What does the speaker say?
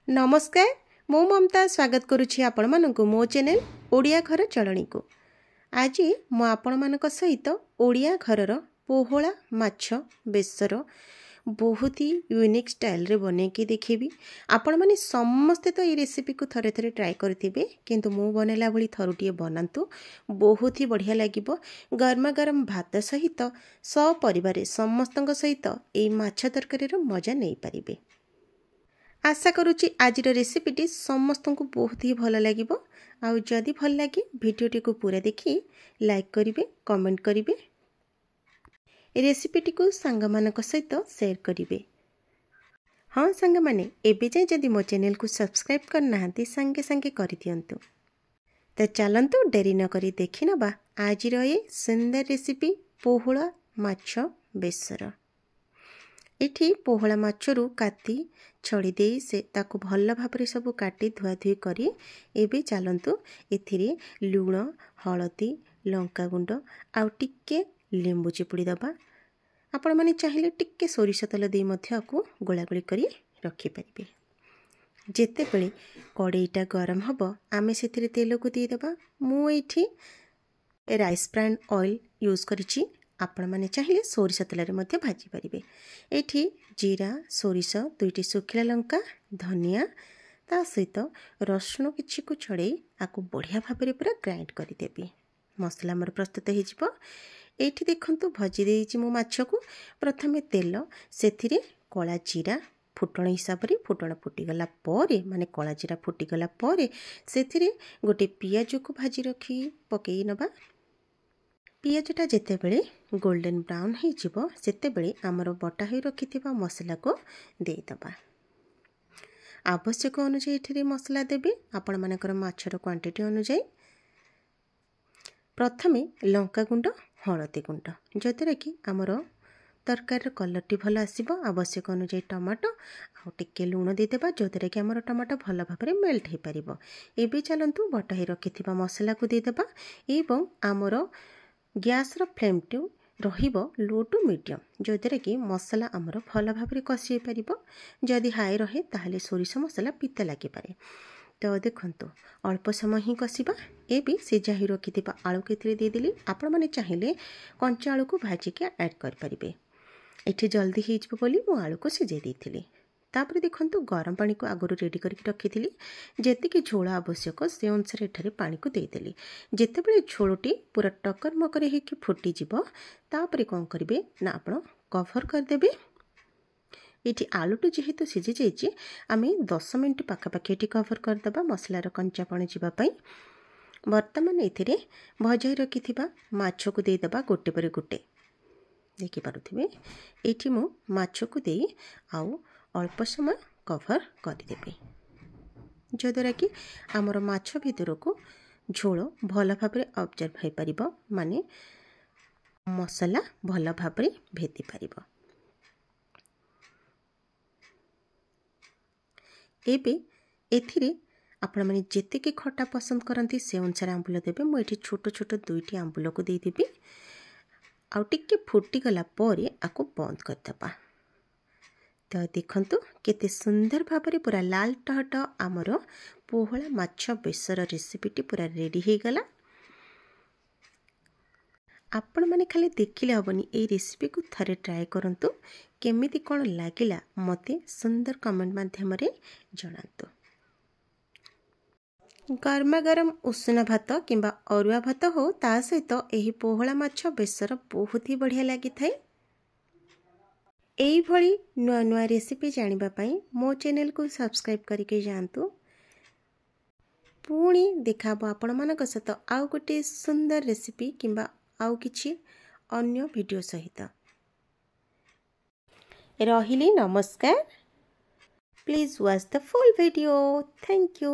नमस्कार मु ममता स्वागत करुछि आपण मानकु मो चैनल ओडिया घर चलणी को। आज मु आपण मानक सहित ओडिया घरर पोहला माछ बेसर बहुत ही यूनिक स्टाइल रे बने के देखेबी। आपण माने समस्ते तो ये रेसिपी को थरे थरे ट्राई करथिबे, किंतु मु बनेला भली थरुटिए बनांतु, बहुत ही बढ़िया लागिबो। गरमा गरम भात सहित सपरिवार समस्तंक सहित ए माछ तरकारी रो मजा नै परिबे। आशा करुच्ची आज रेसिपीटी समस्त को बहुत ही भल लगे। आउ जदि भल लगे भिडियोटी को पूरा देखी लाइक करेंगे, कमेंट करेंगे, रेसिपीटी को सांग मानक सहित शेयर करेंगे। हाँ सांग माने एबे जाए जदि मो चैनल को सब्सक्राइब करना सांगे सांगे कर दियंतु। तो चलंतु डेरी न करी देखि नबा आज ये सुंदर रेसिपी पोहला माछ बेसर। एठी पोहला माछरू काटी छड़ी दे से ताकू भल भाबरे सब काटी धुआ धुई करी एबे चलंतु एथिरे लुण हलदी लंका गुंड आउ टिके लेंबू चिपुड़ी दबा। आपण माने चाहिले टिके सोरिष तेल दे मध्य को गोलागोली करी रखि परिबे। जेते बेले कड़ईटा गरम हबो आमे सेथिरे तेल को दे दबा। मु एठी राइस ब्रांड ऑयल यूज करिछि, आपण माने चाहिए सोरिष तेल रे मध्य भाजी परिबे। एठी जीरा सोरिष दुईटी सुखिला लंका धनिया ता सहित रसुण किछि को छड़े आकु बढ़िया भाबरे पूरा ग्राइंड करि देबी। मसला मोर प्रस्तुत हे जिवो। एठी देखंतु भजी देइछि मु माछ को। प्रथमे तेल सेथिरे कला जीरा फुटण हिसाब रे फुटण फुटी गला परे माने कला जीरा फुटी गला परे सेथिरे गोटे पियाज को भाजी रखी पकेई नबा। पियाजटा जेते बेले गोल्डन ब्राउन हो जिवो सेते बेले आमर बटा हो रखिथिबा मसला को दे दबा। आवश्यक अनुसार एठिरे मसला देबे आपण मानकर माछर क्वांटिटी अनुसार। प्रथमे लंका गुंड हळदी गुंड जतरे कि आमर तरकारी कलरटी भल आसीबो। आवश्यक अनुसार टमाटो आ टिके लूण दे देबा जतरे कि आमर टमाटो भल भाबरे मेल्ट हे परिबो। एबे चलंतु बटा हो रखिथिबा मसला को दे देबा एवं आमर गैस रो फ्लेम टू रहिबो लो टू मीडियम जदरे कि मसला आमर भल भाबरे कसी परिबो। जदि हाई रहे ताहले सोरिष मसला पिता लागि पारे। तो देखंतु अल्प समय ही कसिबा। ए भी सिजा ही रखिथिबा आलू केथिरे दे देली। आपण माने चाहिले कंचा आलू को भाजी के ऐड कर परिबे। एठी जल्दी ही जिवो बोली मु आलू को सिजे देथिली। तापर देखंतु गरम पानी को आगुरु रेडी करके रखिथिली। जेतिकी झोल आवश्यक से अनुसार एठारे पानी को देदेली। जेतेबेले झोलटी पूरा टकर मकर हेकि फुटी जिवो तापरे कोन करिवे ना आपण कवर कर देबे। एठी आलूटी जेहेतु सिझी जाइछि आमे 10 मिनिट पाखापाखि एठी कवर कर दबा मसलार कंचापण जिबा पई। वर्तमान एथिरे भजाई रखिथिबा माछ को दे दबा गोटे पर गोटे। देखि पारुथिबे एठी मु माछ को देई आउ अल्प समय कवर करदेबे जद्वारा कि आमर माछ भितर को झोल भल भाबरे ऑब्जर्व हो पारिबो, माने मसला भल भाबरे भेदी पारिबो। एबे एथिरे आपण माने जेतेके खट्टा पसंद करंती से अनुसार आंबुल देबे। मु एठी छोट छोट दुईटी आंबुल को दे देबी आउ टिके फुटी गला परे आको बंद कर दबा। तो देखंतु केते सुंदर भाबरे पूरा लाल टहट आमर पोहला माछ बेसर रेसिपीटी पूरा रेडी हो गला। आपण माने खाली देखिले हबनी ए रेसिपी को थरे ट्राई करंतु। केमिति कोन लागिला मते सुंदर कमेंट माध्यम रे जणांतु। गरमा गरम उषुना भात किंबा अरुआ भात हो ता सहित एही पोहला माछ बेसर बहुत ही बढ़िया लागि थाए। एई भली नुआ नुआ रेसिपी जानिबा पई मो चैनल को सब्सक्राइब करके जानतु। पुणी देखाबो आपण मानक सहित आउ गोटे सुंदर रेसिपी किंबा आउ किछि अन्य वीडियो सहित। रहिली नमस्कार। Please watch the full video. Thank you.